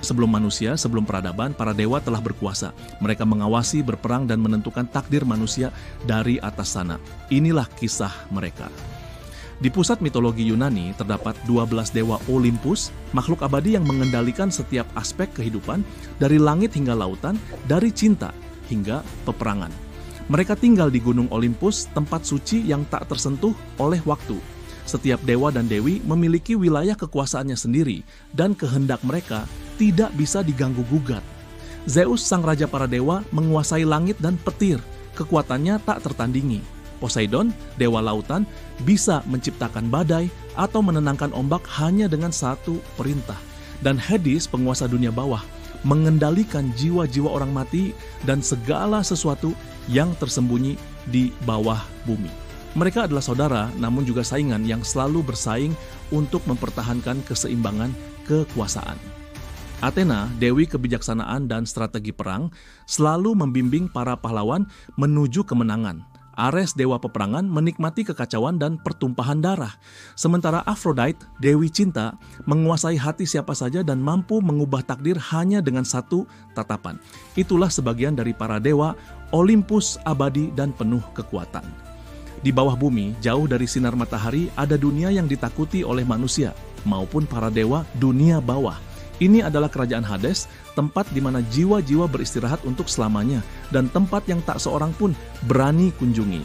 Sebelum manusia, sebelum peradaban, para dewa telah berkuasa. Mereka mengawasi, berperang, dan menentukan takdir manusia dari atas sana. Inilah kisah mereka. Di pusat mitologi Yunani terdapat 12 dewa Olympus, makhluk abadi yang mengendalikan setiap aspek kehidupan, dari langit hingga lautan, dari cinta hingga peperangan. Mereka tinggal di Gunung Olympus, tempat suci yang tak tersentuh oleh waktu. Setiap dewa dan dewi memiliki wilayah kekuasaannya sendiri, dan kehendak mereka tidak bisa diganggu-gugat. Zeus, sang raja para dewa, menguasai langit dan petir. Kekuatannya tak tertandingi. Poseidon, dewa lautan, bisa menciptakan badai atau menenangkan ombak hanya dengan satu perintah. Dan Hades, penguasa dunia bawah, mengendalikan jiwa-jiwa orang mati dan segala sesuatu yang tersembunyi di bawah bumi. Mereka adalah saudara, namun juga saingan yang selalu bersaing untuk mempertahankan keseimbangan kekuasaan. Athena, dewi kebijaksanaan dan strategi perang, selalu membimbing para pahlawan menuju kemenangan. Ares, dewa peperangan, menikmati kekacauan dan pertumpahan darah. Sementara Aphrodite, dewi cinta, menguasai hati siapa saja dan mampu mengubah takdir hanya dengan satu tatapan. Itulah sebagian dari para dewa Olympus abadi dan penuh kekuatan. Di bawah bumi, jauh dari sinar matahari, ada dunia yang ditakuti oleh manusia maupun para dewa dunia bawah. Ini adalah kerajaan Hades, tempat di mana jiwa-jiwa beristirahat untuk selamanya, dan tempat yang tak seorang pun berani kunjungi.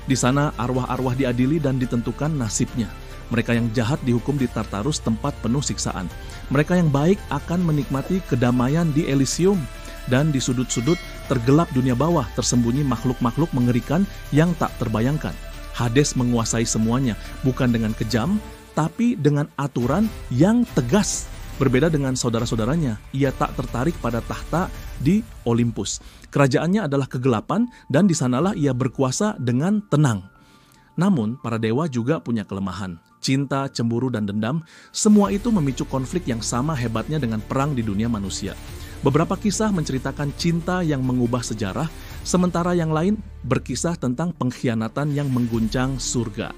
Di sana arwah-arwah diadili dan ditentukan nasibnya. Mereka yang jahat dihukum di Tartarus, tempat penuh siksaan. Mereka yang baik akan menikmati kedamaian di Elysium, dan di sudut-sudut tergelap dunia bawah tersembunyi makhluk-makhluk mengerikan yang tak terbayangkan. Hades menguasai semuanya, bukan dengan kejam, tapi dengan aturan yang tegas. Berbeda dengan saudara-saudaranya, ia tak tertarik pada tahta di Olympus. Kerajaannya adalah kegelapan dan di sanalah ia berkuasa dengan tenang. Namun, para dewa juga punya kelemahan. Cinta, cemburu, dan dendam, semua itu memicu konflik yang sama hebatnya dengan perang di dunia manusia. Beberapa kisah menceritakan cinta yang mengubah sejarah, sementara yang lain berkisah tentang pengkhianatan yang mengguncang surga.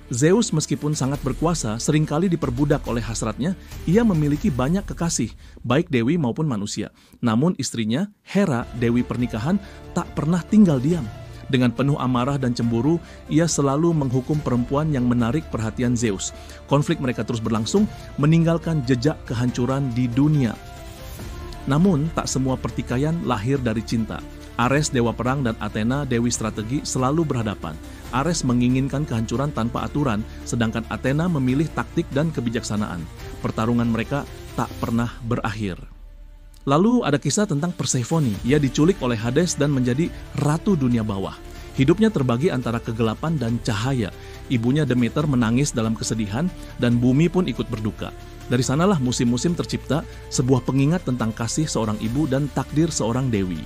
Zeus meskipun sangat berkuasa, seringkali diperbudak oleh hasratnya. Ia memiliki banyak kekasih, baik dewi maupun manusia. Namun istrinya, Hera, dewi pernikahan, tak pernah tinggal diam. Dengan penuh amarah dan cemburu, ia selalu menghukum perempuan yang menarik perhatian Zeus. Konflik mereka terus berlangsung, meninggalkan jejak kehancuran di dunia. Namun, tak semua pertikaian lahir dari cinta. Ares, dewa perang, dan Athena, dewi strategi, selalu berhadapan. Ares menginginkan kehancuran tanpa aturan, sedangkan Athena memilih taktik dan kebijaksanaan. Pertarungan mereka tak pernah berakhir. Lalu ada kisah tentang Persephone. Ia diculik oleh Hades dan menjadi ratu dunia bawah. Hidupnya terbagi antara kegelapan dan cahaya. Ibunya Demeter menangis dalam kesedihan dan bumi pun ikut berduka. Dari sanalah musim-musim tercipta, sebuah pengingat tentang kasih seorang ibu dan takdir seorang dewi.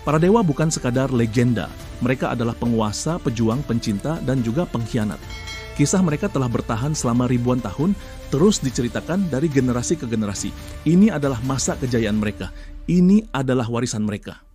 Para dewa bukan sekadar legenda, mereka adalah penguasa, pejuang, pencinta, dan juga pengkhianat. Kisah mereka telah bertahan selama ribuan tahun, terus diceritakan dari generasi ke generasi. Ini adalah masa kejayaan mereka, ini adalah warisan mereka.